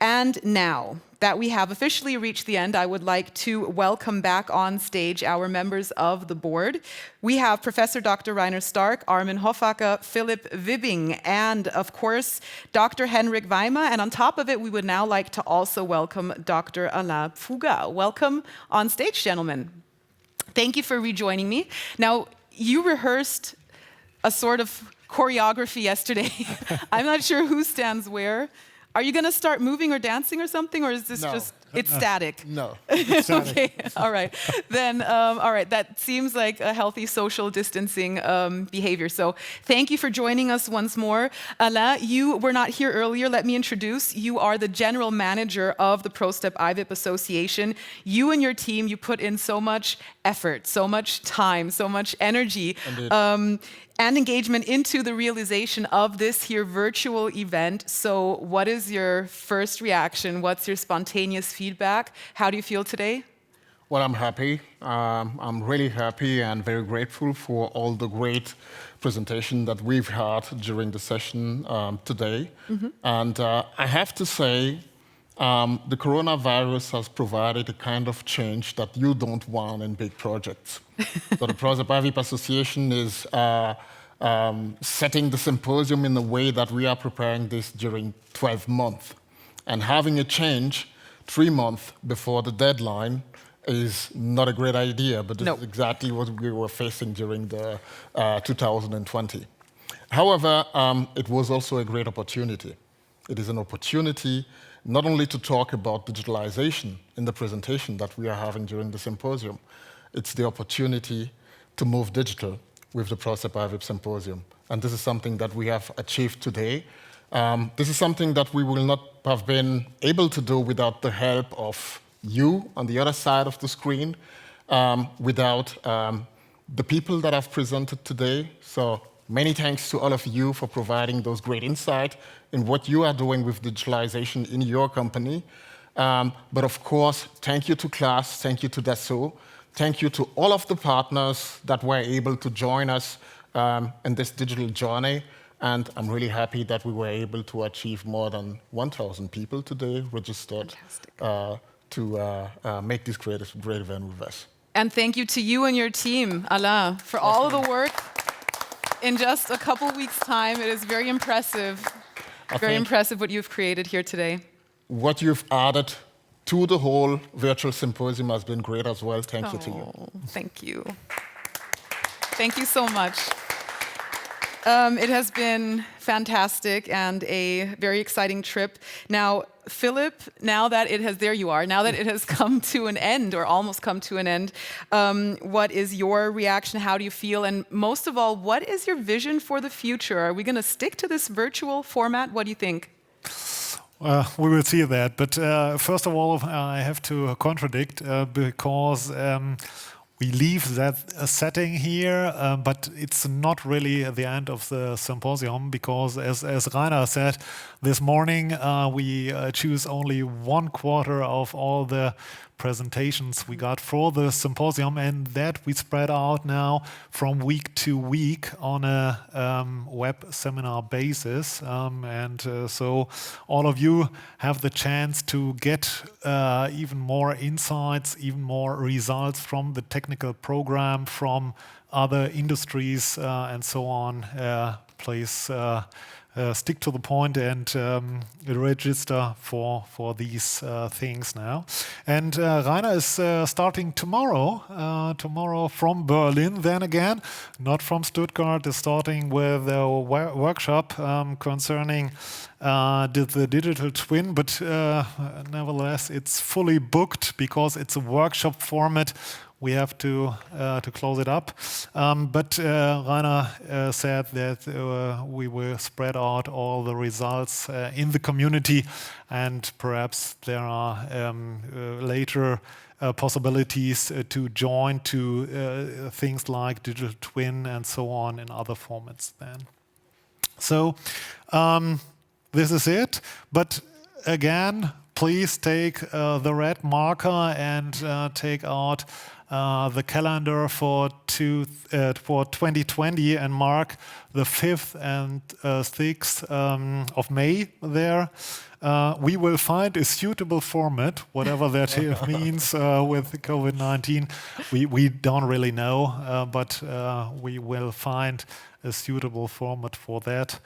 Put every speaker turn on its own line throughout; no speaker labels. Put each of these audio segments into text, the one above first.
And now that we have officially reached the end, I would like to welcome back on stage our members of the board. We have Professor Dr. Rainer Stark, Armin Hoffacker, Philipp Wibbing, and of course, Dr. Henrik Weimer. And on top of it, we would now like to also welcome Dr. Alain Pfouga. Welcome on stage, gentlemen. Thank you for rejoining me. Now, you rehearsed a sort of choreography yesterday. I'm not sure who stands where. Are you going to start moving or dancing or something, or is this it's static?
No. It's static.
Okay, all right. Then, all right, that seems like a healthy social distancing behavior. So thank you for joining us once more. Alain, you were not here earlier. Let me introduce. You are the general manager of the prostep ivip Association. You and your team, you put in so much effort, so much time, so much energy. And engagement into the realization of this here virtual event. So what is your first reaction? What's your spontaneous feedback? How do you feel today?
Well, I'm happy. I'm really happy and very grateful for all the great presentation that we've had during the session today. And I have to say, the coronavirus has provided a kind of change that you don't want in big projects. So the prostep ivip Association is setting the symposium in a way that we are preparing this during 12 months. And having a change 3 months before the deadline is not a great idea, but this is exactly what we were facing during the 2020. However, it was also a great opportunity. It is an opportunity not only to talk about digitalization in the presentation that we are having during the symposium, it's the opportunity to move digital with the prostep ivip Symposium. And this is something that we have achieved today. This is something that we will not have been able to do without the help of you on the other side of the screen, without the people that I've presented today. So many thanks to all of you for providing those great insight in what you are doing with digitalization in your company. But of course, thank you to Klaas, thank you to Dassault, thank you to all of the partners that were able to join us in this digital journey. And I'm really happy that we were able to achieve more than 1,000 people today registered to make this great event with us.
And thank you to you and your team, Alain, for all of the work in just a couple weeks' time. It is very impressive. Very impressive what you've created here today.
What you've added to the whole virtual symposium has been great as well. Thank you to you.
Thank you. Thank you so much. It has been fantastic and a very exciting trip. Now, Philipp, now that it has, there you are, now that it has come to an end or almost come to an end, what is your reaction? How do you feel? And most of all, what is your vision for the future? Are we going to stick to this virtual format? What do you think?
We will see that. But first of all, I have to contradict because we leave that setting here, but it's not really the end of the symposium because, as Rainer said, this morning we choose only 1/4 of all the presentations we got for the symposium, and that we spread out now from week to week on a web seminar basis. So all of you have the chance to get even more insights, even more results from the technical program, from other industries and so on. Please stick to the point and register for these things now. And Rainer is starting tomorrow from Berlin, then again, not from Stuttgart, is starting with a workshop concerning the digital twin, but nevertheless it's fully booked because it's a workshop format. We have to close it up. But Rainer said that we will spread out all the results in the community, and perhaps there are later possibilities to join to things like digital twin and so on in other formats then. So this is it. But again, please take the red marker and take out the calendar for 2020 and mark the 5th and 6th of May there. We will find a suitable format, whatever that means with COVID-19. We don't really know, but we will find a suitable format for that.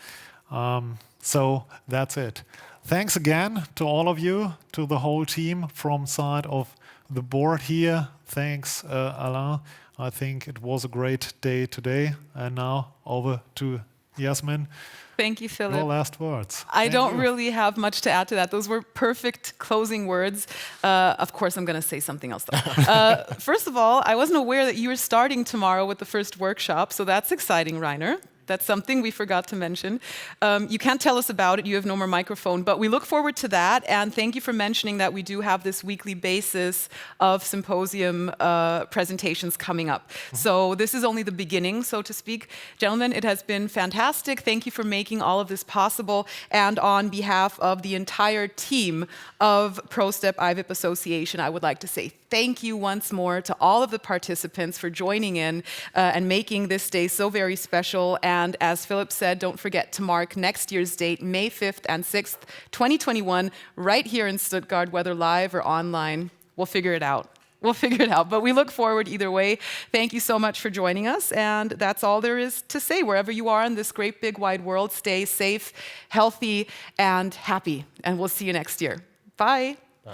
So that's it. Thanks again to all of you, to the whole team from side of the board here. Thanks, Alain. I think it was a great day today. And now over to Yasmin.
Thank you, Philip.
Your last words.
I don't really have much to add to that. Those were perfect closing words. Of course, I'm going to say something else, though. First of all, I wasn't aware that you were starting tomorrow with the first workshop, so that's exciting, Rainer. That's something we forgot to mention. You can't tell us about it, you have no more microphone, but we look forward to that, and thank you for mentioning that we do have this weekly basis of Symposium presentations coming up. So this is only the beginning, so to speak. Gentlemen, it has been fantastic. Thank you for making all of this possible, and on behalf of the entire team of ProStep ivip Association, I would like to say thank you once more to all of the participants for joining in and making this day so very special. And as Philip said, don't forget to mark next year's date, May 5th and 6th, 2021, right here in Stuttgart, whether live or online. We'll figure it out. We'll figure it out, but we look forward either way. Thank you so much for joining us, and that's all there is to say. Wherever you are in this great big wide world, stay safe, healthy, and happy, and we'll see you next year. Bye.
Bye.